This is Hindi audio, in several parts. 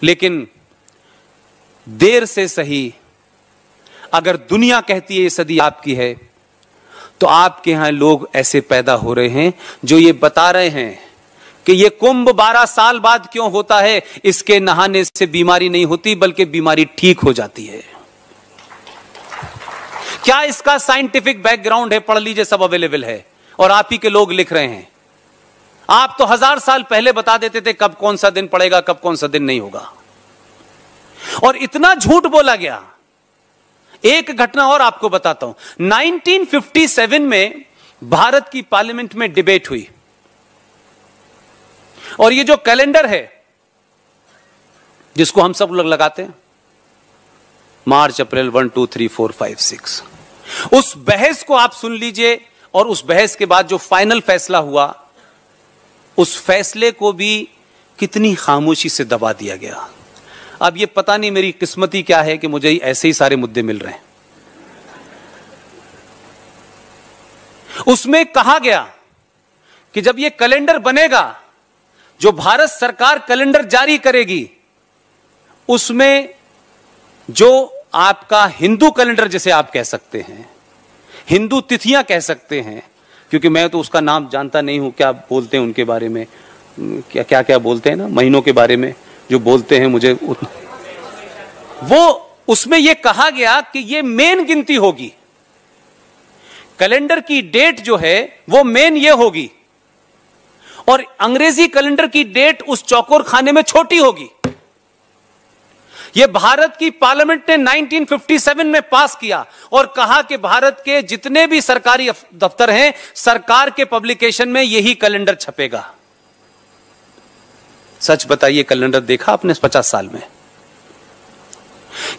लेकिन देर से सही, अगर दुनिया कहती है ये सदी आपकी है, तो आपके यहां लोग ऐसे पैदा हो रहे हैं जो ये बता रहे हैं कि ये कुंभ 12 साल बाद क्यों होता है। इसके नहाने से बीमारी नहीं होती, बल्कि बीमारी ठीक हो जाती है। क्या इसका साइंटिफिक बैकग्राउंड है? पढ़ लीजिए, सब अवेलेबल है, और आप ही के लोग लिख रहे हैं। आप तो 1000 साल पहले बता देते थे कब कौन सा दिन पड़ेगा, कब कौन सा दिन नहीं होगा, और इतना झूठ बोला गया। एक घटना और आपको बताता हूं। 1957 में भारत की पार्लियामेंट में डिबेट हुई, और ये जो कैलेंडर है जिसको हम सब लोग लगाते हैं, मार्च अप्रैल 1 2 3 4 5 6, उस बहस को आप सुन लीजिए, और उस बहस के बाद जो फाइनल फैसला हुआ, उस फैसले को भी कितनी खामोशी से दबा दिया गया। अब ये पता नहीं मेरी किस्मती क्या है कि मुझे ऐसे ही सारे मुद्दे मिल रहे हैं। उसमें कहा गया कि जब ये कैलेंडर बनेगा, जो भारत सरकार कैलेंडर जारी करेगी, उसमें जो आपका हिंदू कैलेंडर, जिसे आप कह सकते हैं, हिंदू तिथियां कह सकते हैं, क्योंकि मैं तो उसका नाम जानता नहीं हूं, क्या बोलते हैं उनके बारे में, क्या क्या बोलते हैं ना, महीनों के बारे में जो बोलते हैं मुझे, वो उसमें यह कहा गया कि यह मेन गिनती होगी। कैलेंडर की डेट जो है वो मेन ये होगी, और अंग्रेजी कैलेंडर की डेट उस चौकोर खाने में छोटी होगी। यह भारत की पार्लियामेंट ने 1957 में पास किया, और कहा कि भारत के जितने भी सरकारी दफ्तर हैं, सरकार के पब्लिकेशन में यही कैलेंडर छपेगा। सच बताइए, कैलेंडर देखा आपने 50 साल में?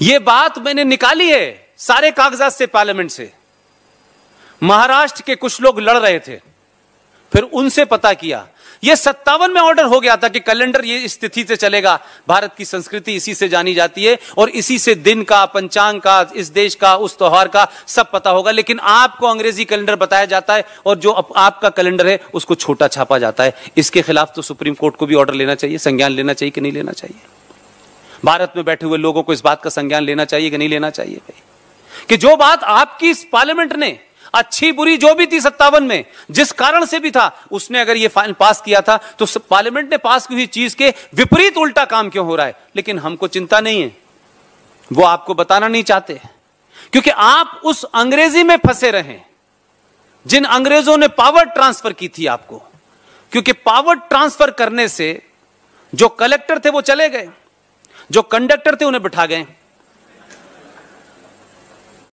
यह बात मैंने निकाली है सारे कागजात से, पार्लियामेंट से। महाराष्ट्र के कुछ लोग लड़ रहे थे, फिर उनसे पता किया, यह 57 में ऑर्डर हो गया था कि कैलेंडर ये इस तिथि से चलेगा, भारत की संस्कृति इसी से जानी जाती है, और इसी से दिन का, पंचांग का, इस देश का, उस त्योहार का सब पता होगा। लेकिन आपको अंग्रेजी कैलेंडर बताया जाता है, और जो आपका कैलेंडर है उसको छोटा छापा जाता है। इसके खिलाफ तो सुप्रीम कोर्ट को भी ऑर्डर लेना चाहिए, संज्ञान लेना चाहिए कि नहीं लेना चाहिए? भारत में बैठे हुए लोगों को इस बात का संज्ञान लेना चाहिए कि नहीं लेना चाहिए भाई, कि जो बात आपकी इस पार्लियामेंट ने अच्छी बुरी जो भी थी 57 में, जिस कारण से भी था, उसने अगर ये फाइल पास किया था, तो पार्लियामेंट ने पास की हुई चीज के विपरीत उल्टा काम क्यों हो रहा है? लेकिन हमको चिंता नहीं है, वो आपको बताना नहीं चाहते, क्योंकि आप उस अंग्रेजी में फंसे रहे जिन अंग्रेजों ने पावर ट्रांसफर की थी आपको। क्योंकि पावर ट्रांसफर करने से जो कलेक्टर थे वो चले गए, जो कंडक्टर थे उन्हें बिठा गए,